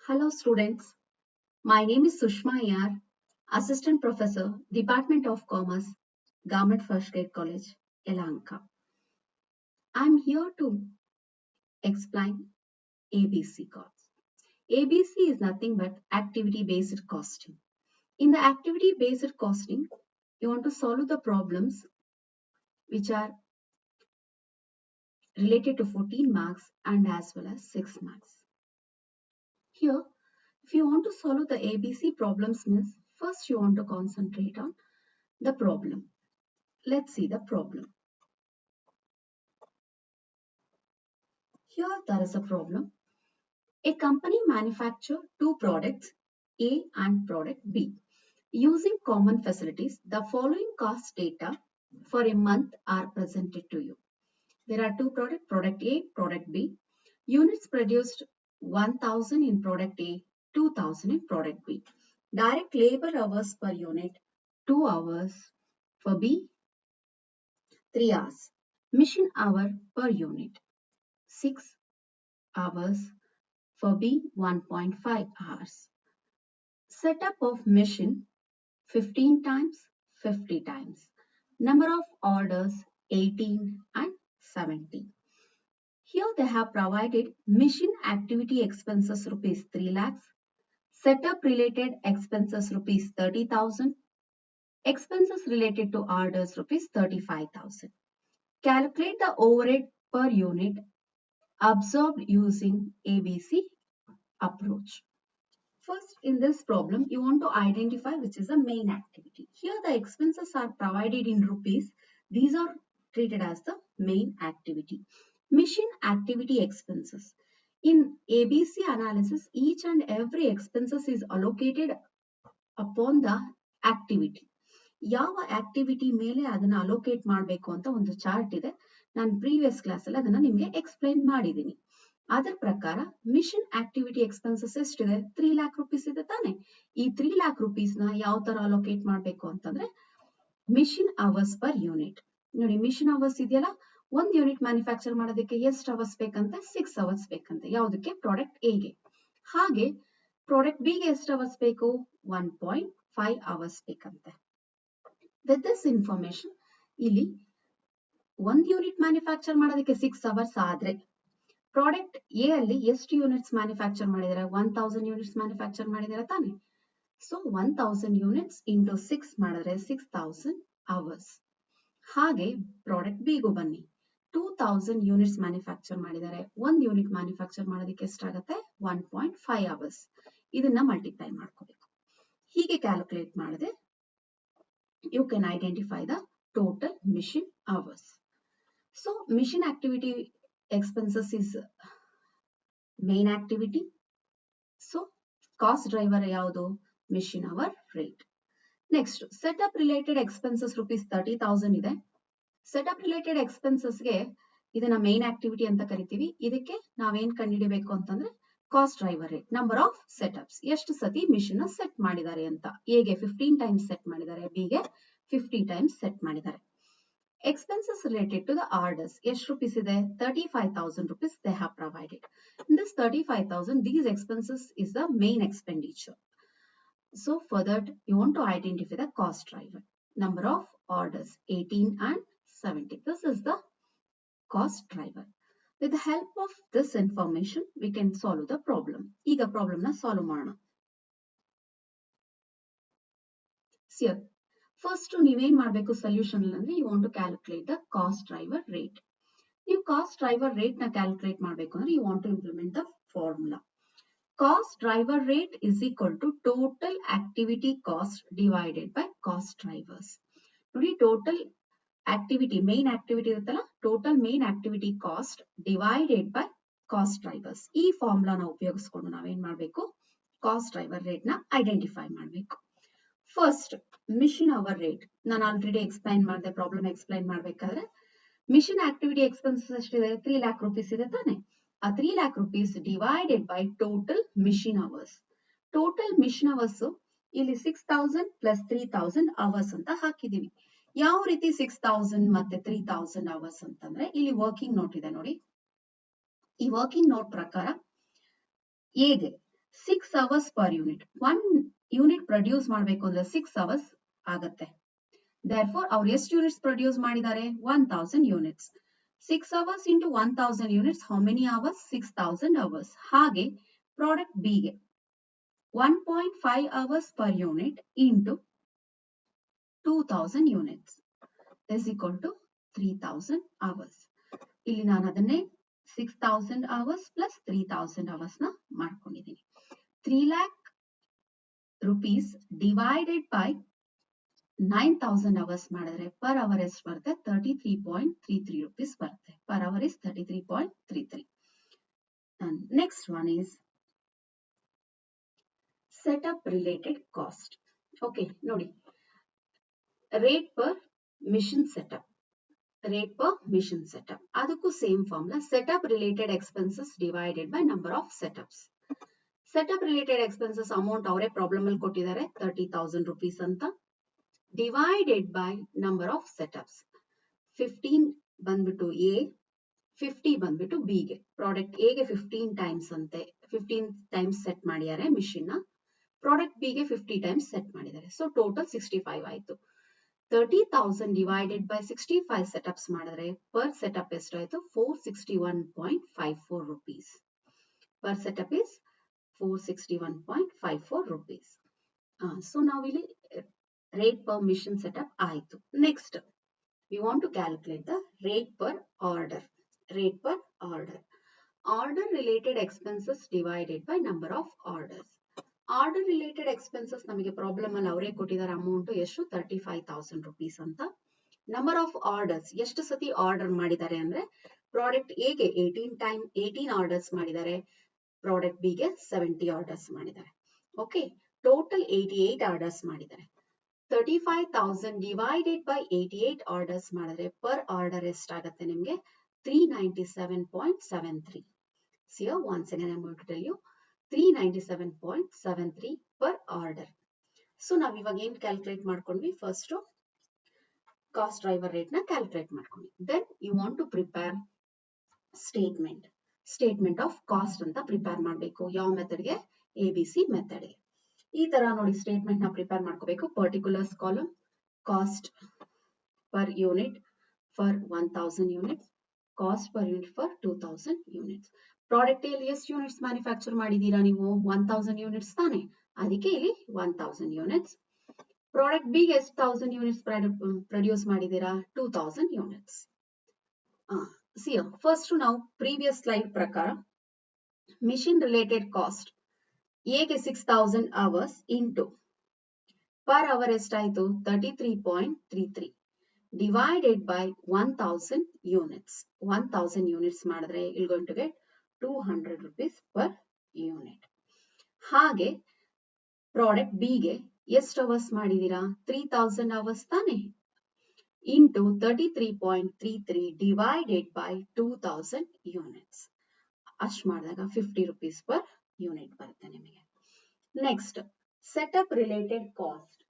Hello students, my name is Sushma Yar, Assistant Professor, Department of Commerce, Government First Grade College, Yelahanka. I am here to explain ABC costs. ABC is nothing but activity-based costing. In the activity-based costing, you want to solve the problems which are related to 14 marks and as well as 6 marks. Here, if you want to solve the ABC problems means first you want to concentrate on the problem. Let's see the problem. Here there is a problem. A company manufactures two products, A and product B. Using common facilities, the following cost data for a month are presented to you. There are two products, product A, product B. Units produced 1000 in product A, 2000 in product B. Direct labor hours per unit, 2 hours. For B, 3 hours. Mission hour per unit, 6 hours. For B, 1.5 hours. Setup of machine, 15 times, 50 times. Number of orders, 18 and 70. Here they have provided machine activity expenses rupees 3 lakhs, setup related expenses rupees 30,000, expenses related to orders rupees 35,000. Calculate the overhead per unit absorbed using ABC approach. First, in this problem, you want to identify which is the main activity. Here, the expenses are provided in rupees. These are treated as the main activity. Mission activity expenses. In ABC analysis, each and every expenses is allocated upon the activity. ಯಾವ activity ಮೇಲೆ ಅದನ್ನ allocate ಮಾಡಬೇಕು ಅಂತ ಒಂದು chart ಇದೆ. ನಾನು previous class ಅಲ್ಲಿ ಅದನ್ನ ನಿಮಗೆ ಎಕ್ಸ್ಪ್ಲೈನ್ ಮಾಡಿದ್ದೀನಿ. ಅದರ ಪ್ರಕಾರ ಮಿಷನ್ ಆಕ್ಟಿವಿಟಿ ಎಕ್ಸ್ಪೆನ್ಸಸ್ ಎಷ್ಟಿದೆ? 3 ಲ್ಯಾಕ್ ರುಪೀಸ್ ಇದೆ ತಾನೆ. ಈ 3 ಲ್ಯಾಕ್ ರುಪೀಸ್ ನ ಯಾವ ತರ ಅಲೋಕೇಟ್ ಮಾಡಬೇಕು ಅಂತಂದ್ರೆ ಮಿಷನ್ ಅವರ್ಸ್ ಪರ್ ಯೂನಿಟ್. ನೋಡಿ ಮಿಷನ್ ಅವರ್ಸ್ ಇದೆಯಲ್ಲ, ಒಂದ್ ಯೂನಿಟ್ ಮ್ಯಾನುಫ್ಯಾಕ್ಚರ್ ಮಾಡೋದಕ್ಕೆ ಎಷ್ಟು ಅವರ್ಸ್ ಬೇಕಂತೆ? 6 ಅವರ್ಸ್ ಬೇಕಂತೆ. ಯಾವುದಕ್ಕೆ? ಪ್ರಾಡಕ್ಟ್ ಎಗೆ. ಹಾಗೆ ಪ್ರಾಡಕ್ಟ್ ಬಿಗೆ ಎಷ್ಟು ಅವರ್ಸ್ ಬೇಕು? 1.5 ಅವರ್ಸ್ ಬೇಕಂತೆ. ವಿತ್ ದಿಸ್ ಇನ್ಫಾರ್ಮೇಶನ್ ಇಲ್ಲಿ ಒಂದ್ ಯೂನಿಟ್ ಮ್ಯಾನುಫ್ಯಾಕ್ಚರ್ ಮಾಡೋದಕ್ಕೆ 6 ಅವರ್ಸ್ ಆದ್ರೆ ಪ್ರಾಡಕ್ಟ್ ಎ ಅಲ್ಲಿ ಎಷ್ಟು ಯೂನಿಟ್ಸ್ ಮ್ಯಾನುಫ್ಯಾಕ್ಚರ್ ಮಾಡಿದ್ದಾರೆ? 1000 ಯೂನಿಟ್ಸ್ ಮ್ಯಾನುಫ್ಯಾಕ್ಚರ್ ಮಾಡಿದ್ದಾರೆ ತಾನೆ. ಸೊ 1000 ಯೂನಿಟ್ಸ್ ಇಂಟು 6 ಮಾಡಿದ್ರೆ 6000 ಅವರ್ಸ್. ಹಾಗೆ ಪ್ರಾಡಕ್ಟ್ ಬಿಗೂ ಬನ್ನಿ, 2000 ಯೂನಿಟ್ಸ್ ಮ್ಯಾನುಫ್ಯಾಕ್ಚರ್ ಮಾಡಿದ್ದಾರೆ. ಒಂದ್ ಯೂನಿಟ್ ಮ್ಯಾನುಫ್ಯಾಕ್ಚರ್ ಮಾಡೋದಕ್ಕೆ ಎಷ್ಟಾಗುತ್ತೆ? 1.5 ಅವರ್ಸ್. ಇದನ್ನ ಮಲ್ಟಿಪ್ಲೈ ಮಾಡ್ಕೋಬೇಕು. ಹೀಗೆ ಕ್ಯಾಲ್ಕುಲೇಟ್ ಮಾಡಿದ್ರೆ you can identify the total mission hours. So mission activity expenses is main activity. So cost driver yaudu? Mission hour rate. Next, setup related expenses rupees 30,000 ide. Setup related expenses ge idana main activity anta karitivi. Idakke naven ಕಂಡುಹಿಡಿಯಬೇಕು ಅಂತಂದ್ರೆ cost driver rate, number of setups, ಎಷ್ಟು ಸತಿ mission set ಮಾಡಿದ್ದಾರೆ ಅಂತ. ಎಗೆ 15 times set ಮಾಡಿದ್ದಾರೆ, ಬಿಗೆ 50 times set ಮಾಡಿದ್ದಾರೆ. Expenses related to the orders ಎಷ್ಟು ರುಪೀಸ್ ಇದೆ? 35,000 rupees they have provided. In this 35,000, these expenses is the main expenditure. So for that, you want to identify the cost driver. Number of orders 18 and 70. This is the cost driver. With the help of this information, we can solve the problem. ಈಗ problem ನ solve ಮಾಡೋಣ. First ನೀವೇನ್ ಮಾಡಬೇಕು solution ಅಂದ್ರೆ you want to calculate the cost driver rate. ನೀವು cost driver rate ನ calculate ಮಾಡಬೇಕು ಅಂದ್ರೆ you want to implement the formula. Cost driver rate is equal to total activity cost divided by cost drivers. ನೋಡಿ, total activity, main activity ಇರುತ್ತಲ್ಲ, total main activity cost divided by cost drivers. ಈ ಫಾರ್ಮುಲಾನ ಉಪಯೋಗಿಸ್ಕೊಂಡು ನಾವೇನ್ ಮಾಡ್ಬೇಕು? Cost driver rate ನ identify ಮಾಡಬೇಕು. First machine hour rate ನಾನು ಆಲ್ರೆಡಿ ಎಕ್ಸ್ಪ್ಲೈನ್ ಮಾಡಿದೆ. ಪ್ರಾಬ್ಲಮ್ ಎಕ್ಸ್ಪ್ಲೈನ್ ಮಾಡ್ಬೇಕಾದ್ರೆ ಮಿಷನ್ ಆಕ್ಟಿವಿಟಿ ಎಕ್ಸ್ಪೆನ್ಸಸ್ ಎಷ್ಟಿದೆ? 3 ಲ್ಯಾಕ್ ರುಪೀಸ್ ಇದೆ ತಾನೆ. ಆ 3 lakh rupees divided by total machine hours. Total machine hours ಇಲ್ಲಿ 6000 ಪ್ಲಸ್ 3000 ಅವರ್ಸ್ ಅಂತ ಹಾಕಿದೀವಿ. ಯಾವ ರೀತಿ 6000 ಮತ್ತೆ 3000 ಅವರ್ಸ್ ಅಂತಂದ್ರೆ ಇಲ್ಲಿ ವರ್ಕಿಂಗ್ ನೋಟ್ ಇದೆ ನೋಡಿ. ಈ ವರ್ಕಿಂಗ್ ನೋಟ್ ಪ್ರಕಾರ ಎಗೆ 6 hours per unit. 1 unit produce ಮಾಡಬೇಕು ಅಂದ್ರೆ 6 hours ಆಗುತ್ತೆ. Therefore, ಅವ್ರು ಎಷ್ಟು ಯೂನಿಟ್ಸ್ ಪ್ರೊಡ್ಯೂಸ್ ಮಾಡಿದ್ದಾರೆ? 1000 units. 6 hours into 1000 units, how many hours? 6000 hours. ಹಾಗೆ ಪ್ರಾಡಕ್ಟ್ ಬಿ ಗೆ 1.5 hours per unit into 2000 units is equal to 3000 hours. ಇಲ್ಲಿ ನಾನು ಅದನ್ನೇ 6000 hours plus 3000 hours ನ ಮಾಡ್ಕೊಂಡಿದ್ದೀನಿ. 3 lakh rupees divided by 9000 hours ಮಾಡಿದ್ರೆ ಪರ್ ಅವರ್ ಎಷ್ಟು ಬರುತ್ತೆ? 33.33 rupees ಬರುತ್ತೆ. Per hour is 33.33. And next one is setup related cost. Okay, ನೋಡಿ, rate per mission setup. Rate per mission setup. ಅದಕ್ಕೂ same formula. Setup related expenses divided by number of setups. Setup related expenses amount ಅವರೇ problem ಅಲ್ಲಿ ಕೊಟ್ಟಿದ್ದಾರೆ 30,000 rupees ಅಂತ. Divided by number of setups. 15 ಬಂದ್ಬಿಟ್ಟು A, 50 ಬಂದ್ಬಿಟ್ಟು B ಗೆ. Product A ಗೆ 15 times ಅಂತೆ, 15 ಟೈಮ್ಸ್ ಸೆಟ್ ಮಾಡಿದ್ದಾರೆ ಮಿಷಿನ್ ನ. ಪ್ರಾಡಕ್ಟ್ B ಗೆ 50 ಟೈಮ್ಸ್ ಸೆಟ್ ಮಾಡಿದ್ದಾರೆ. ಸೊ ಟೋಟಲ್ 65 ಆಯ್ತು. 30,000 divided by 65 setups ಮಾಡಿದ್ರೆ per setup ಎಷ್ಟಾಯ್ತು? 461.54 rupees. Per setup is 461.54 rupees. So now ಇಲ್ಲಿ rate per mission setup ಆಯ್ತು. Next, we want to calculate the rate per order. Rate per order. Order related expenses divided by number of orders. Order related expenses ನಮಗೆ problem ಅಲ್ಲಿ ಅವರೇ ಕೊಟ್ಟಿದ್ದಾರೆ amount ಎಷ್ಟು? 35,000 rupees ಅಂತ. Number of orders, ಎಷ್ಟು ಸತಿ order ಮಾಡಿದ್ದಾರೆ ಅಂದ್ರೆ ಪ್ರಾಡಕ್ಟ್ ಎ ಗೆ 18 ಆರ್ಡರ್ಸ್ ಮಾಡಿದ್ದಾರೆ, ಪ್ರಾಡಕ್ಟ್ ಬಿ ಗೆ 70 ಆರ್ಡರ್ಸ್ ಮಾಡಿದ್ದಾರೆ. ಓಕೆ, ಟೋಟಲ್ 88 ಆರ್ಡರ್ಸ್ ಮಾಡಿದ್ದಾರೆ. 35,000 divided by 88 ಆರ್ಡರ್ಸ್ ಮಾಡಿದ್ರೆ ಪರ್ ಆರ್ಡರ್ ಎಷ್ಟಾಗುತ್ತೆ ನಿಮ್ಗೆ? 397.73. Here once again I'm going to tell you 397.73 per order. So ನಾವು ಇವಾಗ ಏನ್ ಕ್ಯಾಲ್ಕುಲೇಟ್ ಮಾಡ್ಕೊಂಡ್ವಿ? ಫಸ್ಟ್ ಕಾಸ್ಟ್ ಡ್ರೈವರ್ ರೇಟ್ ನ ಕ್ಯಾಲ್ಕುಲೇಟ್ ಮಾಡ್ಕೊಂಡ್ವಿ. Then you want to prepare statement of cost ಅಂತ ಪ್ರಿಪೇರ್ ಮಾಡಬೇಕು. ಯಾವ ಮೆಥಡ್ಗೆ? ABC ಮೆಥಡ್ಗೆ. ಈ ತರ ನೋಡಿ ಸ್ಟೇಟ್ಮೆಂಟ್ ನ ಪ್ರಿಪೇರ್ ಮಾಡ್ಕೋಬೇಕು. Particulars column, cost per unit for 1000 units, cost per unit for 2000 units. Product ಅಲ್ಲಿ ಎಷ್ಟು ಯೂನಿಟ್ಸ್ ಮ್ಯಾನುಫ್ಯಾಕ್ಚರ್ ಮಾಡಿದೀರಾ ನೀವು? 1000 ಯೂನಿಟ್ಸ್ ತಾನೆ, ಅದಕ್ಕೆ ಇಲ್ಲಿ 1000 ಯೂನಿಟ್ಸ್. ಪ್ರಾಡಕ್ಟ್ ಬಿ ಗೆ ಎಷ್ಟು 1000 ಯೂನಿಟ್ಸ್ ಪ್ರೊಡ್ಯೂಸ್ ಮಾಡಿದೀರಾ? 2000 ಯೂನಿಟ್ಸ್. ಫಸ್ಟ್ ನಾವು ಪ್ರೀವಿಯಸ್ ಸ್ಲೈಡ್ ಪ್ರಕಾರ ಮಿಷಿನ್ ರಿಲೇಟೆಡ್ ಕಾಸ್ಟ್ ಎ ಗೆ 6000 ಅವರ್ಸ್ ಇಂಟು ಪರ್ ಅವರ್ ಎಷ್ಟಾಯ್ತು? 33.33 divided by 1000 units. 1000 units ಮಾಡಿದ್ರೆ you're going to get 200 rupees per unit. ಹಾಗೆ ಪ್ರಾಡಕ್ಟ್ ಬಿ ಗೆ ಎಷ್ಟು ಅವರ್ಸ್ ಮಾಡಿದೀರಾ? 3000 ಅವರ್ಸ್ ತಾನೆ, ಇಂಟು 33.33 divided by 2000 units. ಅಷ್ಟು ಮಾಡಿದಾಗ 50 rupees per unit ಬರುತ್ತೆ ನಿಮಗೆ. Next, setup related cost.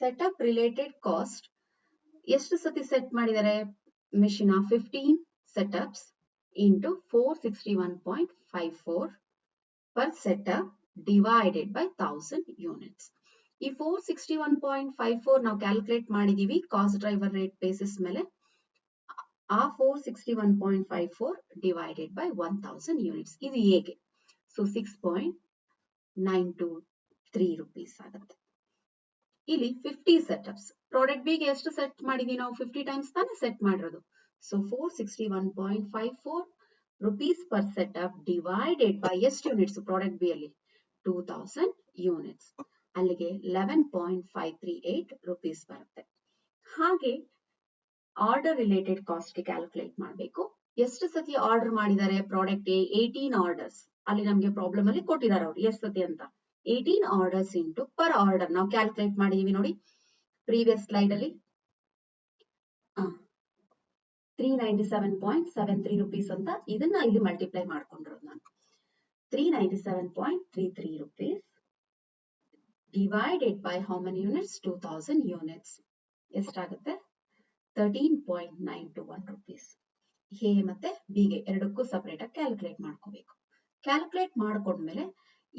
Setup related cost ಎಷ್ಟು ಸತಿ ಸೆಟ್ ಮಾಡಿದ್ದಾರೆ machine? 15 setups into 461.54 per setup divided by 1000 units. ಈ 461.54 ನಾವು ಕ್ಯಾಲ್ಕುಲೇಟ್ ಮಾಡಿದೀವಿ ಕಾಸ್ಟ್ ಡ್ರೈವರ್ ರೇಟ್ ಬೇಸಿಸ್ ಮೇಲೆ. ಆ 461.54 divided by 1000 units ಇದು ಹೇಗೆ? ಸೊ 6.923 rupees ಆಗುತ್ತೆ. ಇಲ್ಲಿ 50 ಸೆಟಪ್ಸ್. ಪ್ರಾಡಕ್ಟ್ ಬಿ ಗೆ ಎಷ್ಟು ಸೆಟ್ ಮಾಡಿದೀವಿ ನಾವು? 50 ಟೈಮ್ಸ್ ತಾನೆ ಸೆಟ್ ಮಾಡಿರೋದು. So 461.54 rupees per setup divided by ಎಷ್ಟು ಯೂನಿಟ್ಸ್ ಪ್ರಾಡಕ್ಟ್ ಬಿ ಅಲ್ಲಿ? 2000 ಯೂನಿಟ್ಸ್. ಅಲ್ಲಿಗೆ 11.538 rupees ಬರುತ್ತೆ. ಹಾಗೆ ಆರ್ಡರ್ ರಿಲೇಟೆಡ್ ಕಾಸ್ಟ್ ಗೆ ಕ್ಯಾಲ್ಕುಲೇಟ್ ಮಾಡಬೇಕು. ಎಷ್ಟು ಸತಿ ಆರ್ಡರ್ ಮಾಡಿದ್ದಾರೆ ಪ್ರಾಡಕ್ಟ್ ಎ? 18 ಆರ್ಡರ್ಸ್. ಅಲ್ಲಿ ನಮ್ಗೆ ಪ್ರಾಬ್ಲಮ್ ಅಲ್ಲಿ ಕೊಟ್ಟಿದ್ದಾರೆ ಅವ್ರು ಎಷ್ಟು ಸತಿ ಅಂತ. 18 ಆರ್ಡರ್ಸ್ ಇಂಟು ಪರ್ ಆರ್ಡರ್ ನಾವು ಕ್ಯಾಲ್ಕುಲೇಟ್ ಮಾಡಿದೀವಿ ನೋಡಿ ಪ್ರೀವಿಯಸ್ ಸ್ಲೈಡ್ ಅಲ್ಲಿ. 397.73 rupees ಅಂತ ಇದನ್ನ ಇಲ್ಲಿ ಮಲ್ಟಿಪ್ಲೈ ಮಾಡ್ಕೊಂಡಿರೋದು ನಾನು. 397.33 rupees divided by how many units? 2000 units. ಎಷ್ಟಾಗುತ್ತೆ? 13.921 rupees. ಎ ಮತ್ತೆ ಬಿ ಗೆ ಎರಡಕ್ಕೂ ಸಪರೇಟ್ ಆಗಿ ಕ್ಯಾಲ್ಕುಲೇಟ್ ಮಾಡ್ಕೋಬೇಕು. ಕ್ಯಾಲ್ಕುಲೇಟ್ ಮಾಡ್ಕೊಂಡ್ಮೇಲೆ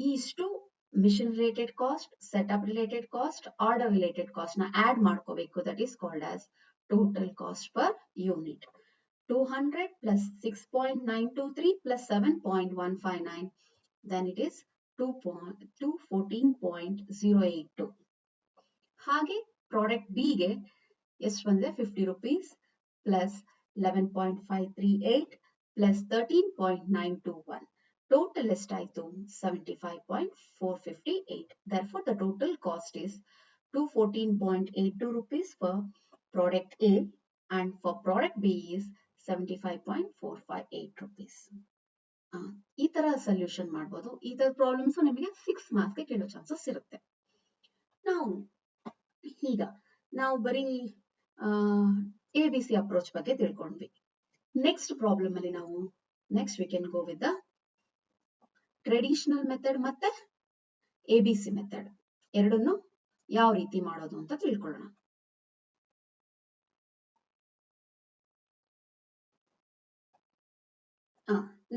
ಈ ಇಷ್ಟು machine related cost, setup related cost, order related cost ನ ಆಡ್ ಮಾಡ್ಕೋಬೇಕು. That is called as total cost per unit. 200 plus 6.923 plus 7.159, then it is 214.082. ಹಾಗೆ ಪ್ರಾಡಕ್ಟ್ ಬಿ ಗೆ ಎಷ್ಟು ಬಂದಿದೆ 50 rupees plus 11.538 plus 13.921. ಟೋಟಲ್ ಎಷ್ಟಾಯ್ತು 75.458. therefore the total cost is 214.82 rupees for product A and for product B is 75.458 rupees. ಈ ತರ solution ಮಾಡಬಹುದು. ಈ ತರ ಪ್ರಾಬ್ಲಮ್ಸ್ ನಿಮಗೆ 6 ಮಾರ್ಕ್ಸ್ ಗೆ ಕೇಳೋ ಚಾನ್ಸಸ್ ಇರುತ್ತೆ. ನಾವು ಬರೀ ABC ಅಪ್ರೋಚ್ ಬಗ್ಗೆ ತಿಳ್ಕೊಂಡ್ವಿ. ನೆಕ್ಸ್ಟ್ ಪ್ರಾಬ್ಲಮ್ ಅಲ್ಲಿ ನಾವು next we can go with the traditional method ಮತ್ತೆ ABC ಮೆಥಡ್ ಎರಡನ್ನು ಯಾವ ರೀತಿ ಮಾಡೋದು ಅಂತ ತಿಳ್ಕೊಳ್ಳೋಣ.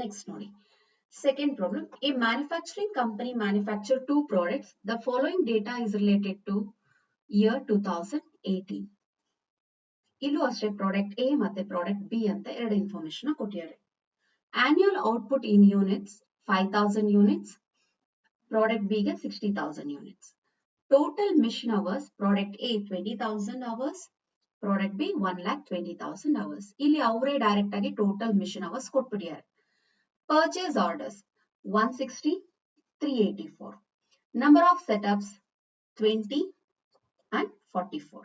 ನೆಕ್ಸ್ಟ್ ನೋಡಿ, second problem, a manufacturing company manufacture two products. The following data is related to year 2018. ಇಲ್ಲೂ ಅಷ್ಟೇ ಪ್ರಾಡಕ್ಟ್ ಎ ಮತ್ತೆ ಪ್ರಾಡಕ್ಟ್ ಬಿ ಅಂತ ಎರಡು ಇನ್ಫಾರ್ಮೇಶನ್ ಕೊಟ್ಟಿದ್ದಾರೆ. Annual output in units 5000 units, product B ಗೆ 60,000 units. Total machine hours product A 20,000 hours, product B 1,20,000 hours. ಇಲ್ಲಿ ಅವರೇ direct ಆಗಿ ಟೋಟಲ್ ಮಿಷನ್ ಅವರ್ಸ್ ಕೊಟ್ಬಿಟ್ಟಿದ್ದಾರೆ. Purchase orders 160, 384. Number of setups 20 and 44.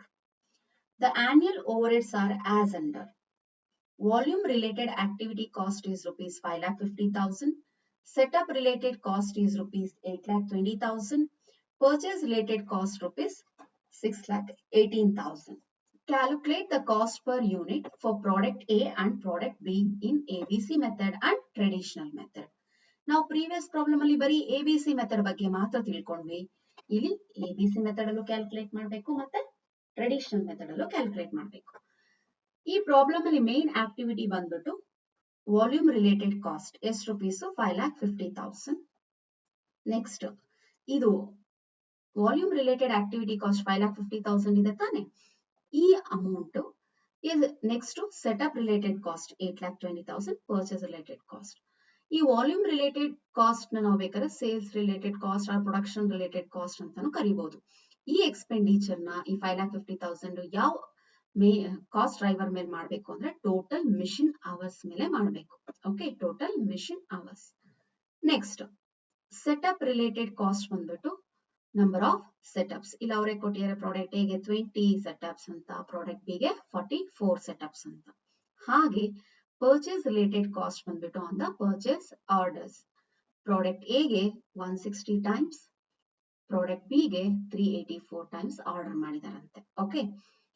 The annual overheads are as under. Volume related activity cost is rupees 5,50,000. Setup related cost is rupees 8,20,000. Purchase related cost rupees 6,18,000. Calculate the cost per unit for product A and product B in ABC method and traditional method. ನಾವು previous problem ಅಲ್ಲಿ ಬರೀ ABC method ಬಗ್ಗೆ ಮಾತ್ರ ತಿಳ್ಕೊಂಡ್ವಿ. ಇಲ್ಲಿ ABC method ಅಲ್ಲೂ calculate ಮಾಡಬೇಕು ಮತ್ತೆ ಟ್ರೆಡಿಷನಲ್ ಮೆಥಡ್ ಅಲ್ಲೂ ಕ್ಯಾಲ್ಕುಲೇಟ್ ಮಾಡಬೇಕು. ಈ ಪ್ರಾಬ್ಲಮ್ ಅಲ್ಲಿ ಮೇನ್ ಆಕ್ಟಿವಿಟಿ ಬಂದ್ಬಿಟ್ಟು ವಾಲ್ಯೂಮ್ ರಿಲೇಟೆಡ್ ಕಾಸ್ಟ್ ಎಷ್ಟು ರುಪೀಸ್ 5,50,000. ನೆಕ್ಸ್ಟ್ ಇದು ವಾಲ್ಯೂಮ್ ರಿಲೇಟೆಡ್ ಆಕ್ಟಿವಿಟಿ ಕಾಸ್ಟ್ 5,50,000 ಇದೆ ತಾನೆ. ಈ amount is next to setup related cost 8,20,000, purchase related cost. ಈ ವಾಲ್ಯೂಮ್ ರಿಲೇಟೆಡ್ ಕಾಸ್ಟ್ ನಾವು ಬೇಕಾದ್ರೆ sales related cost or production related cost ಅಂತಾನು ಕರಿಬಹುದು. ಈ ಎಕ್ಸ್ಪೆಂಡಿಚರ್ ನ ಈ 5,50,000 ಯಾವ ಕಾಸ್ಟ್ ಡ್ರೈವರ್ ಮೇಲೆ ಮಾಡಬೇಕು ಅಂದ್ರೆ ಟೋಟಲ್ ಮಿಷನ್ ಅವರ್ಸ್ ಮೇಲೆ ಮಾಡಬೇಕು. Okay, total machine hours. Next setup related cost ಬಂದ್ಬಿಟ್ಟು ನಂಬರ್ ಆಫ್ ಸೆಟಪ್ಸ್. ಇಲ್ಲಿ ಅವರೇ ಕೊಟ್ಟಿದ್ದಾರೆ ಪ್ರಾಡಕ್ಟ್ ಎ ಗೆ 20 ಸೆಟಪ್ಸ್ ಅಂತ, ಪ್ರಾಡಕ್ಟ್ ಬಿ ಗೆ 44 ಸೆಟಪ್ಸ್ ಅಂತ. ಹಾಗೆ ಪರ್ಚೇಸ್ ರಿಲೇಟೆಡ್ ಕಾಸ್ಟ್ ಬಂದ್ಬಿಟ್ಟು on the purchase orders. Product A ಗೆ 160 ಟೈಮ್ಸ್, ಪ್ರಾಡಕ್ಟ್ ಬಿ ಗೆ 384 ಟೈಮ್ಸ್ ಆರ್ಡರ್ ಮಾಡಿದಾರಂತೆ. ಓಕೆ,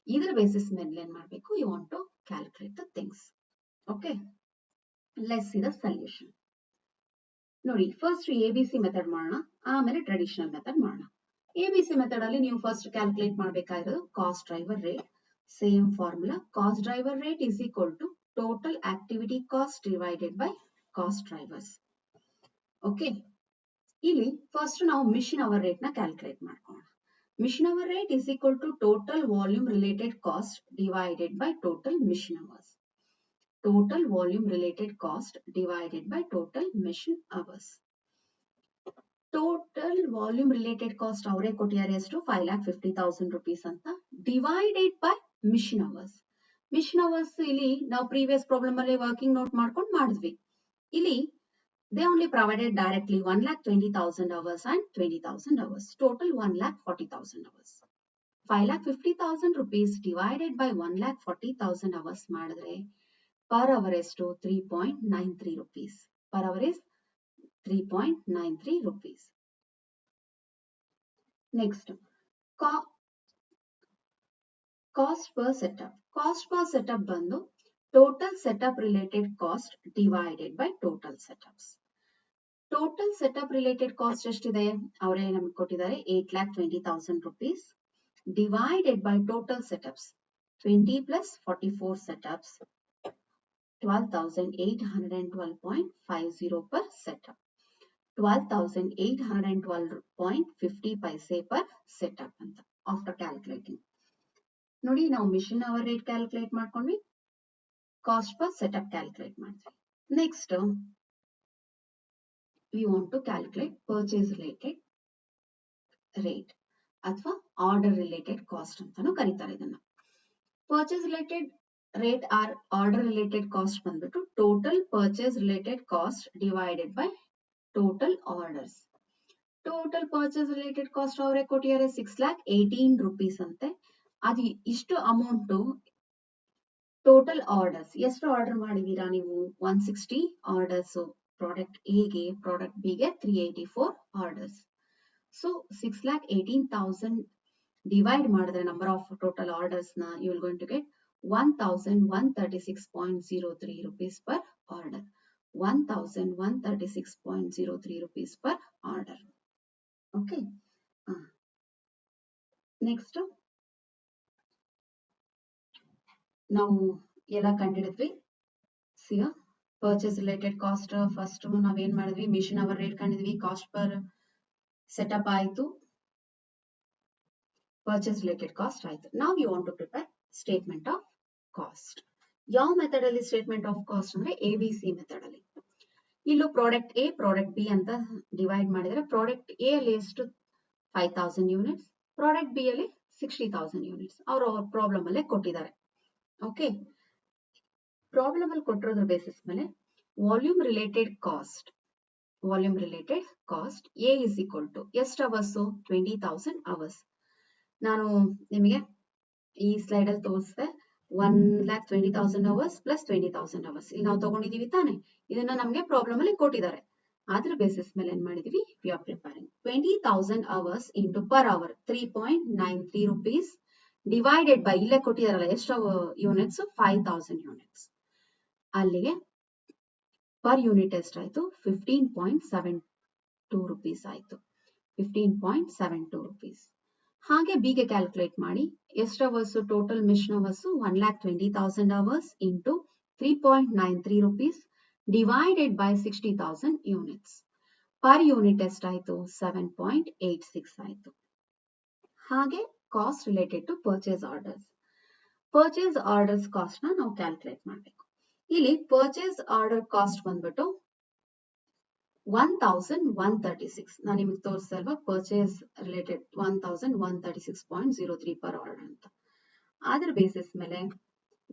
ಇದ್ರ ಬೇಸಿಸ್ ಮೇಲೆ ಏನ್ ಮಾಡಬೇಕು, you want to calculate the things. Okay, let's see the solution. ನೋಡಿ, ಫಸ್ಟ್ ABC ಮೆಥಡ್ ಮಾಡೋಣ, ಆಮೇಲೆ ಟ್ರೆಡಿಷನಲ್ ಮೆಥಡ್ ಮಾಡೋಣ. ABC ಮೆಥಡ್ ಅಲ್ಲಿ ನೀವು ಫಸ್ಟ್ ಕ್ಯಾಲ್ಕುಲೇಟ್ ಮಾಡಬೇಕಾಗಿರೋದು cost driver rate. Same formula, cost driver rate is equal to total activity cost divided by cost drivers. Okay, ಇಲ್ಲಿ first ನಾವು machine hour rate ನ calculate ಮಾಡ್ಕೋಣ. Machine hour rate is equal to total volume related cost divided by total machine hours. Total volume related cost divided by total mission hours. Total volume related cost ಅವರೇ ಕೊಟ್ಟಿದ್ದಾರೆ ಎಷ್ಟು 5,50,000 rupees ಅಂತ, divided by machine hours. Machine hours ಇಲ್ಲಿ ನಾವು previous problem ಅಲ್ಲಿ working note ಮಾಡ್ಕೊಂಡು ಮಾಡಿದ್ವಿ. ಇಲ್ಲಿ they only provided directly 1,20,000 hours and 20,000 hours. Total 1,40,000 hours. 5,50,000 rupees divided by 1,40,000 hours ಮಾಡಿದ್ರೆ per hour ಎಷ್ಟು 3.93 rupees. Per hour is 3.93 rupees. Next, cost per setup. Cost per setup ಬಂದು total setup related cost divided by total setups. Total setup related cost ಎಷ್ಟಿದೆ ಅವರೇ ನಮಗೆ ಕೊಟ್ಟಿದ್ದಾರೆ 8,20,000 rupees divided by total setups 20 plus 44 setups 12,812.50 per setup. 12,812.50 paise per setup ಅಂತ after calculating. ನೋಡಿ ನಾವು machine hour rate calculate ಮಾಡ್ಕೊಂಡ್ವಿ, cost per setup calculate ಮಾಡಿದ್ವಿ. Next we want to calculate purchase related rate ಅಥವಾ ಆರ್ಡರ್ ರಿಲೇಟೆಡ್ ಕಾಸ್ಟ್ ಅಂತಾನು ಕರೀತಾರೆ ಇದನ್ನ. Purchase related rate or order related cost ಬಂದ್ಬಿಟ್ಟು total purchase related cost divided by total orders. Total purchase related cost ಅವರೇ ಕೊಟ್ಟಿದ್ದಾರೆ 6,18,000 rupees ಅಂತೆ. ಅದು ಇಷ್ಟು ಅಮೌಂಟ್ ಟೋಟಲ್ ಆರ್ಡರ್ಸ್ ಎಷ್ಟು ಆರ್ಡರ್ ಮಾಡಿದೀರಾ ನೀವು? 160 ಆರ್ಡರ್ಸ್ ಪ್ರಾಡಕ್ಟ್ ಎಗೆ, ಪ್ರಾಡಕ್ಟ್ ಬಿಗೆ 384 ಆರ್ಡರ್ಸ್. ಸೊ 6,18,000 ಡಿವೈಡ್ ಮಾಡಿದ್ರೆ ನಂಬರ್ ಆಫ್ ಟೋಟಲ್ ಆರ್ಡರ್ಸ್ ನ you will going to get 1,136.03 rupees per order. 1,136.03 rupees per order. Okay. Next ನಾವು ಎಲ್ಲ ಕಂಡಿಡಿದ್ವಿ. ಸಿಯ ಪರ್ಚೇಸ್ ರಿಲೇಟೆಡ್ ಕಾಸ್ಟ್ ಫಸ್ಟ್ ನಾವೇನ್ ಮಾಡಿದ್ವಿ, ಮಿಷನ್ ಅವರ್ ರೇಟ್ ಕಂಡಿದ್ವಿ, ಕಾಸ್ಟ್ ಪರ್ ಸೆಟಪ್ ಆಯ್ತು, ಪರ್ಚೇಸ್ ರಿಲೇಟೆಡ್ ಕಾಸ್ಟ್ ಆಯ್ತು. ನಾವು you want to prepare statement of cost. ಯಾವ ಮೆಥಡ್ ಅಲ್ಲಿ ಸ್ಟೇಟ್ಮೆಂಟ್ ಆಫ್ ಕಾಸ್ಟ್ ಅಂದ್ರೆ ABC ಮೆಥಡ್ ಅಲ್ಲಿ. ಇಲ್ಲೂ ಪ್ರಾಡಕ್ಟ್ ಎ ಪ್ರಾಡಕ್ಟ್ ಬಿ ಅಂತ ಡಿವೈಡ್ ಮಾಡಿದ್ರೆ ಪ್ರಾಡಕ್ಟ್ ಎ ಅಲ್ಲಿ ಎಷ್ಟು 5,000 ಯೂನಿಟ್ಸ್, ಪ್ರಾಡಕ್ಟ್ ಬಿ ಅಲ್ಲಿ 60,000 ಯೂನಿಟ್ಸ್ ಅವ್ರ ಪ್ರಾಬ್ಲಮ್ ಅಲ್ಲೇ ಕೊಟ್ಟಿದ್ದಾರೆ. ಓಕೆ, ಪ್ರಾಬ್ಲಮ್ ಅಲ್ಲಿ ಕೊಟ್ಟಿರೋದ್ರ ಬೇಸಿಸ್ ಮೇಲೆ volume related cost A is equal to ಎಷ್ಟು ಅವರ್ಸ್? 20,000 ಅವರ್ಸ್. ನಾನು ನಿಮಗೆ ಈ ಸ್ಲೈಡ್ ಅಲ್ಲಿ ತೋರಿಸಿದೆ 1,20,000 ಅವರ್ಸ್ ಪ್ಲಸ್ 20,000 ಅವರ್ಸ್ ಇಲ್ಲಿ ನಾವು ತಗೊಂಡಿದೀವಿ ತಾನೆ. ಇದನ್ನ ನಮ್ಗೆ ಪ್ರಾಬ್ಲಮ್ ಅಲ್ಲಿ ಕೊಟ್ಟಿದ್ದಾರೆ. ಅದ್ರ ಬೇಸಿಸ್ ಮೇಲೆ ಏನ್ ಮಾಡಿದೀವಿ, we are preparing 20,000 hours into per hour 3.93 rupees divided by ಇಲ್ಲೇ ಕೊಟ್ಟಿದಾರಲ್ಲ ಎಷ್ಟು ಯೂನಿಟ್ಸ್ 5,000 ಯೂನಿಟ್ಸ್. ಅಲ್ಲಿಗೆ ಪರ್ ಯೂನಿಟ್ ಎಷ್ಟಾಯ್ತು? 15.72 rupees ಆಯ್ತು. 15.72 rupees. ಹಾಗೆ ಬಿಗೆ ಕ್ಯಾಲ್ಕುಲೇಟ್ ಮಾಡಿ ಎಷ್ಟು hours total machine hours 1,20,000 hours into 3.93 rupees divided by 60,000 units. Per unit ಎಷ್ಟಾಯ್ತು? 7.86 ಆಯ್ತು. ಹಾಗೆ cost related to purchase orders cost ನ ನಾವು ಕ್ಯಾಲ್ಕುಲೇಟ್ ಮಾಡಬೇಕು. ಇಲ್ಲಿ ಪರ್ಚೇಸ್ ಆರ್ಡರ್ ಕಾಸ್ಟ್ ಬಂದ್ಬಿಟ್ಟು 1,136. ನಾನು ನಿಮ್ಗೆ ತೋರಿಸಲ್ವಾ ಪರ್ಚೇಸ್ ರಿಲೇಟೆಡ್ 1,136.03 per order ಅಂತ. ಅದ್ರ ಬೇಸಿಸ್ ಮೇಲೆ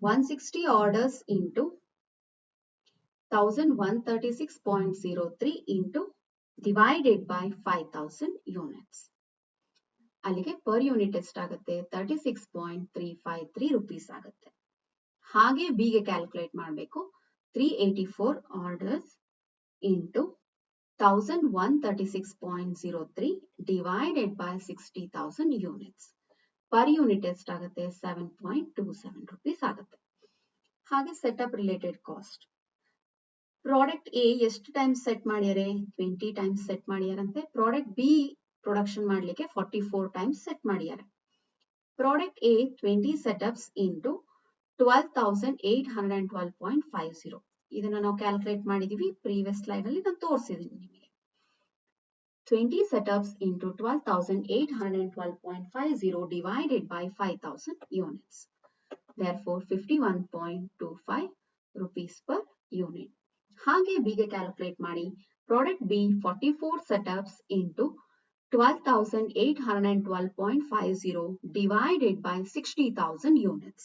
160 orders into 1,136.03 into divided by 5,000 units. ಅಲ್ಲಿಗೆ ಪರ್ ಯೂನಿಟ್ ಎಷ್ಟಾಗುತ್ತೆ? 36.353 rupees ಆಗುತ್ತೆ. ಹಾಗೆ ಬಿಗೆ ಕ್ಯಾಲ್ಕುಲೇಟ್ ಮಾಡಬೇಕು 384 orders into 1,136.03 divided by 60,000 units. Per unit ಎಷ್ಟಾಗುತ್ತೆ? 7.27 rupees ಆಗುತ್ತೆ. ಹಾಗೆ setup related cost product A ಎಷ್ಟು ಟೈಮ್ಸ್ ಸೆಟ್ ಮಾಡ್ಯಾರೆ? 20 ಟೈಮ್ಸ್ ಸೆಟ್ ಮಾಡ್ಯಾರಂತೆ. ಪ್ರಾಡಕ್ಟ್ ಬಿ ಪ್ರೊಡಕ್ಷನ್ ಮಾಡ್ಲಿಕ್ಕೆ 44 ಟೈಮ್ಸ್ ಸೆಟ್ ಮಾಡ್ಯಾರೆ. Product A 20 setups into 12,812.50. ಇದನ್ನ ನಾವು ಕ್ಯಾಲ್ಕುಲೇಟ್ ಮಾಡಿದೀವಿ ಪ್ರೀವಿಯಸ್ ಸ್ಲೈಡ್ ಅಲ್ಲಿ ನಾನು ತೋರಿಸಿದೀನಿ ನಿಮಗೆ. 20 setups into 12,812.50 divided by 5,000 units. Therefore, 51.25 rupees per unit. ಹಾಗೆ ಬಿಗೆ ಕ್ಯಾಲ್ಕುಲೇಟ್ ಮಾಡಿ product B 44 setups into 12,812.50 divided by 60,000 units.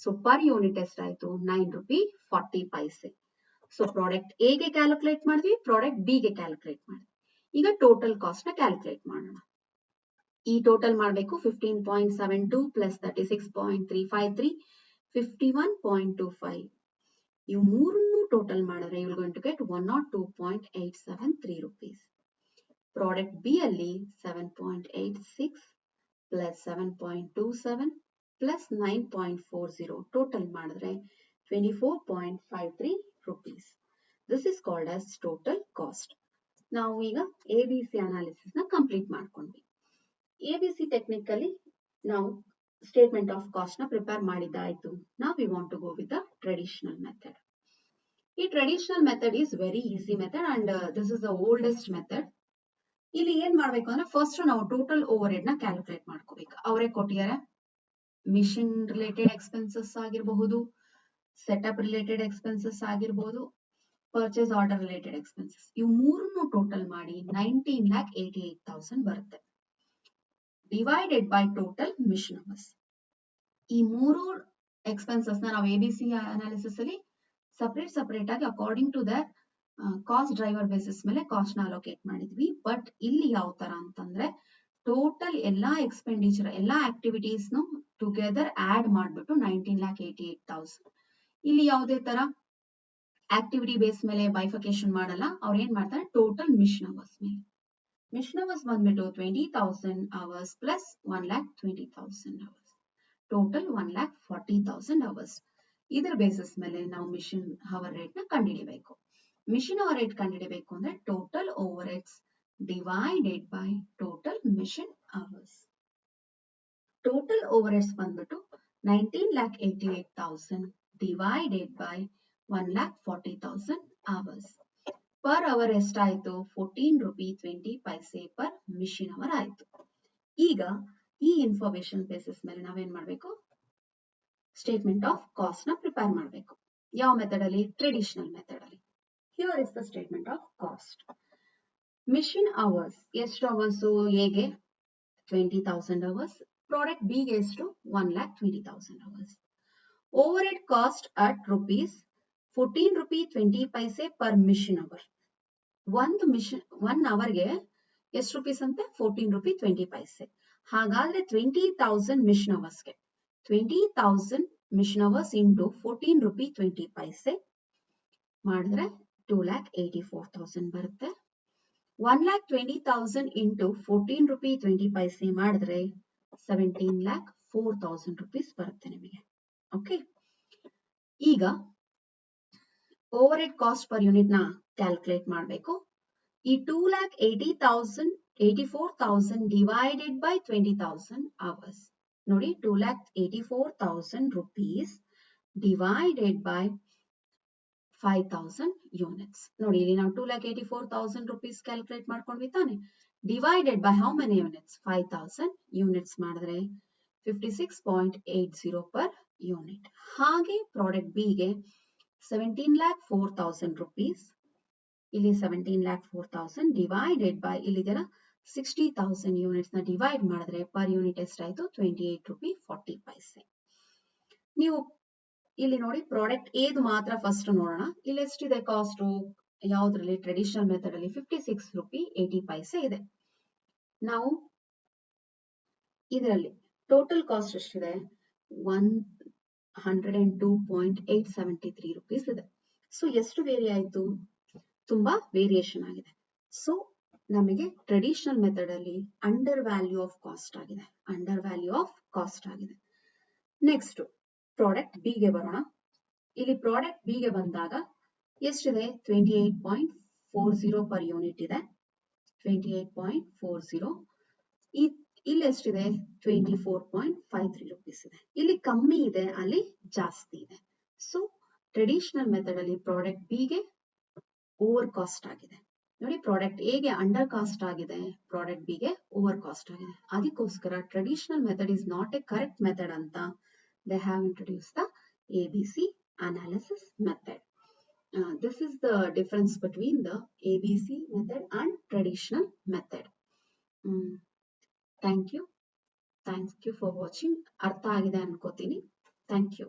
So per unit ಎಷ್ಟಾಯ್ತು? 9 rupees 40 paise. So product A ಗೆ ಕ್ಯಾಲ್ಕುಲೇಟ್ ಮಾಡಿದ್ವಿ, ಪ್ರಾಡಕ್ಟ್ ಬಿ ಗೆ ಕ್ಯಾಲ್ಕುಲೇಟ್ ಮಾಡಿದ್ವಿ. ಈಗ ಟೋಟಲ್ ಕಾಸ್ಟ್ ನ ಕ್ಯಾಲ್ಕುಲೇಟ್ ಮಾಡೋಣ. ಈ ಟೋಟಲ್ ಮಾಡಬೇಕು 15.72 ಪ್ಲಸ್ 36.353 51.25. ಇವು ಮೂರನ್ನು ಟೋಟಲ್ ಮಾಡಿದ್ರೆ you will going to get 102.873 rupees. Product B ಅಲ್ಲಿ 7.86 ಪ್ಲಸ್ 7.27 ಪ್ಲಸ್ 9.40 ಟೋಟಲ್ ಮಾಡಿದ್ರೆ 24.53 rupees. This is called as total cost. ನಾವು ಈಗ ABC ಅನಾಲಿಸಿಸ್ ನ ಕಂಪ್ಲೀಟ್ ಮಾಡ್ಕೊಂಡ್ವಿ. ABC ಟೆಕ್ನಿಕಲಿ ನಾವು ಸ್ಟೇಟ್ಮೆಂಟ್ ಆಫ್ ಕಾಸ್ಟ್ ನ ಪ್ರಿಪೇರ್ ಮಾಡಿದ್ದಾಯ್ತು. ನಾವು we want to go with the traditional method. ಈ traditional method is very easy method and this is the oldest method. ಇಲ್ಲಿ ಏನ್ ಮಾಡ್ಬೇಕು ಅಂದ್ರೆ ಫಸ್ಟ್ ನಾವು ಟೋಟಲ್ ಓವರ್ ಹೆಡ್ ನ ಕ್ಯಾಲ್ಕುಲೇಟ್ ಮಾಡ್ಕೋಬೇಕು. ಅವರೇ ಕೊಟ್ಟಿದ್ದಾರೆ ಮಿಷಿನ್ ರಿಲೇಟೆಡ್ ಎಕ್ಸ್ಪೆನ್ಸಸ್ ಆಗಿರಬಹುದು, ಸೆಟಪ್ ರಿಲೇಟೆಡ್ ಎಕ್ಸ್ಪೆನ್ಸಸ್ ಆಗಿರಬಹುದು, ಪರ್ಚೇಸ್ ಆರ್ಡರ್ ರಿಲೇಟೆಡ್ ಎಕ್ಸ್ಪೆನ್ಸಸ್. ಇವು ಮೂರನ್ನು ಟೋಟಲ್ ಮಾಡಿ 19,88,000 ಬರುತ್ತೆ. Divided by total machine hours. ಈ ಮೂರು ಎಕ್ಸ್ಪೆನ್ಸಸ್ ನಾವು ಎಬಿಸಿ ಅನಾಲಿಸಿಸ್ ಅಲ್ಲಿ ಸಪರೇಟ್ ಆಗಿ according to their cost driver basis ಮೇಲೆ ಕಾಸ್ಟ್ ನ ಅಲೋಕೇಟ್ ಮಾಡಿದ್ವಿ. ಬಟ್ ಇಲ್ಲಿ ಯಾವ ತರ ಅಂತಂದ್ರೆ ಟೋಟಲ್ ಎಲ್ಲಾ ಎಕ್ಸ್ಪೆಂಡಿಚರ್ ಎಲ್ಲಾ ಆಕ್ಟಿವಿಟೀಸ್ ನು ಟುಗೆದರ್ ಆಡ್ ಮಾಡ್ಬಿಟ್ಟು 19,88,000. ಇಲ್ಲಿ ಯಾವುದೇ ತರ ಆಕ್ಟಿವಿಟಿ ಬೇಸ್ ಮೇಲೆ ಬೈಫಿಕೇಶನ್ ಮಾಡಲ್ಲ. ಅವ್ರು ಏನ್ ಮಾಡ್ತಾರೆ ಟೋಟಲ್ ಮಿಷನ್ ಅವರ್ಸ್ ಮೇಲೆ. ಮಿಷನ್ ಅವರ್ಸ್ ಬಂದ್ಬಿಟ್ಟು 20,000 hours plus 1,20,000 hours, total 1,40,000 hours. ಇದರ ಬೇಸಿಸ್ ಮೇಲೆ ನಾವು ಮಿಷನ್ ಅವರ್ ರೇಟ್ ನ ಕಂಡುಹಿಡಿಯಬೇಕು. ಮಿಷನ್ ಅವರ್ ರೇಟ್ ಕಂಡುಹಿಡಿಯಬೇಕು ಅಂದ್ರೆ total overheads divided by total machine hours. Total overheads ಬಂದ್ಬಿಟ್ಟು 19,88,000 divided by 1,40,000 hours. Per hour ಎಷ್ಟಾಯ್ತು? 14 rupee 20 paise per machine hour ಆಯ್ತು. ಈಗ ಈ ಇನ್ಫಾರ್ಮೇಶನ್ ಬೇಸಿಸ್ ಮೇಲೆ ನಾವೇನ್ ಮಾಡ್ಬೇಕು? ಸ್ಟೇಟ್ಮೆಂಟ್ ಆಫ್ ಕಾಸ್ಟ್ ನ ಪ್ರಿಪೇರ್ ಮಾಡಬೇಕು. ಯಾವ ಮೆಥಡ್ ಅಲ್ಲಿ? ಟ್ರೆಡಿಷನಲ್ ಮೆಥಡ್ ಅಲ್ಲಿ. Here is the statement of cost. Machine hours ಎಷ್ಟು ಅವರ್ಸ್? ಎಗೆ 20,000 ಅವರ್ಸ್, ಪ್ರಾಡಕ್ಟ್ ಬಿ ಗೆ ಎಷ್ಟು? 1,20,000 hours. Over head cost at rupees 14 rupee 20 paise per machine hour. One ಅವರ್ಗೆ ಎಷ್ಟು ರುಪೀಸ್ ಅಂತೆ? 14 ರೂಪಿ 20 ಪೈಸೆ. ಹಾಗಾದ್ರೆ 20,000 ಮಿಷನ್ ಅವರ್ಸ್ಗೆ 20,000 machine hours into 14 rupee 20 paise ಮಾಡಿದ್ರೆ 2,84,000 ಬರುತ್ತೆ. 1,20,000 ಇಂಟು 14 ರೂಪಿ 20 ಪೈಸೆ ಮಾಡಿದ್ರೆ 17,04,000 ರುಪೀಸ್ ಬರುತ್ತೆ ನಿಮಗೆ. ಓಕೆ, ಈಗ over head cost per unit ನ ಕ್ಯಾಲ್ಕುಲೇಟ್ ಮಾಡಬೇಕು. ಈ 2,84,000 ಡಿವೈಡೆಡ್ ಬೈ 20,000 ಅವರ್ಸ್. ನೋಡಿ, 2,84,000 ರುಪೀಸ್ ಡಿವೈಡೆಡ್ ಬೈ 5,000 ಯೂನಿಟ್ಸ್. ನೋಡಿ, ಇಲ್ಲಿ ನಾವು 2,84,000 ರುಪೀಸ್ ಕ್ಯಾಲ್ಕುಲೇಟ್ ಮಾಡ್ಕೊಂಡ್ವಿ ತಾನೆ. Divided by how many units? 5,000 units ಮಾಡಿದ್ರೆ 56.80 ಪರ್ ಯೂನಿಟ್. ಹಾಗೆ ಪ್ರಾಡಕ್ಟ್ ಬಿ ಗೆ 17,04,000 ರುಪೀಸ್. ಇಲ್ಲಿ 17,04,000 ಡಿವೈಡೆಡ್ ಬೈ ಇಲ್ಲಿದೆಲ್ಲ 60,000 ಯೂನಿಟ್ಸ್ ನ ಡಿವೈಡ್ ಮಾಡಿದ್ರೆ ಪರ್ ಯೂನಿಟ್ ಎಷ್ಟಾಯ್ತು? 28 ರೂಪಿ 40 ಪೈಸೆ. ನೀವು ಇಲ್ಲಿ ನೋಡಿ, ಪ್ರಾಡಕ್ಟ್ ಏದು ಮಾತ್ರ ಫಸ್ಟ್ ನೋಡೋಣ. ಇಲ್ಲಿ ಎಷ್ಟಿದೆ ಕಾಸ್ಟ್? ಯಾವ್ದ್ರಲ್ಲಿ? ಟ್ರೆಡಿಷನಲ್ ಮೆಥಡ್ ಅಲ್ಲಿ 56 ರೂಪಿ 80 ಪೈಸೆ ಇದೆ. ನಾವು ಇದರಲ್ಲಿ ಟೋಟಲ್ ಕಾಸ್ಟ್ ಎಷ್ಟಿದೆ? 102.873 ರುಪೀಸ್ ಇದೆ. ಸೊ ಎಷ್ಟು ವೇರಿ ಆಯ್ತು? ತುಂಬಾ ವೇರಿಯೇಷನ್ ಆಗಿದೆ. ಸೊ ನಮಗೆ ಟ್ರೆಡಿಷನಲ್ ಮೆಥಡ್ ಅಲ್ಲಿ ಅಂಡರ್ ವ್ಯಾಲ್ಯೂ ಆಫ್ ಕಾಸ್ಟ್ ಆಗಿದೆ. ನೆಕ್ಸ್ಟ್ ಪ್ರಾಡಕ್ಟ್ ಬಿ ಗೆ ಬರೋಣ. ಇಲ್ಲಿ ಪ್ರಾಡಕ್ಟ್ ಬಿ ಗೆ ಬಂದಾಗ ಎಷ್ಟಿದೆ? 28.40 ಪರ್ ಯೂನಿಟ್ ಇದೆ. 28.40. ಇಲ್ಲಿ ಎಷ್ಟಿದೆ? 24.53 ರುಪೀಸ್ ಇದೆ. ಇಲ್ಲಿ ಕಮ್ಮಿ ಇದೆ, ಅಲ್ಲಿ ಜಾಸ್ತಿ ಇದೆ. ಸೊ ಟ್ರೆಡಿಷನಲ್ ಮೆಥಡ್ ಅಲ್ಲಿ ಪ್ರಾಡಕ್ಟ್ ಬಿ ಗೆ ಓವರ್ ಕಾಸ್ಟ್ ಆಗಿದೆ. ನೋಡಿ, ಪ್ರಾಡಕ್ಟ್ ಎ ಗೆ ಅಂಡರ್ ಕಾಸ್ಟ್ ಆಗಿದೆ, ಪ್ರಾಡಕ್ಟ್ ಬಿ ಗೆ ಓವರ್ ಕಾಸ್ಟ್ ಆಗಿದೆ. ಅದಕ್ಕೋಸ್ಕರ traditional method is not A correct method ಅಂತ they have introduced the ABC analysis method. This is the difference between the ABC method and traditional method. Thank you for watching. ಅರ್ಥ ಆಗಿದೆ ಅನ್ಕೋತೀನಿ. Thank you.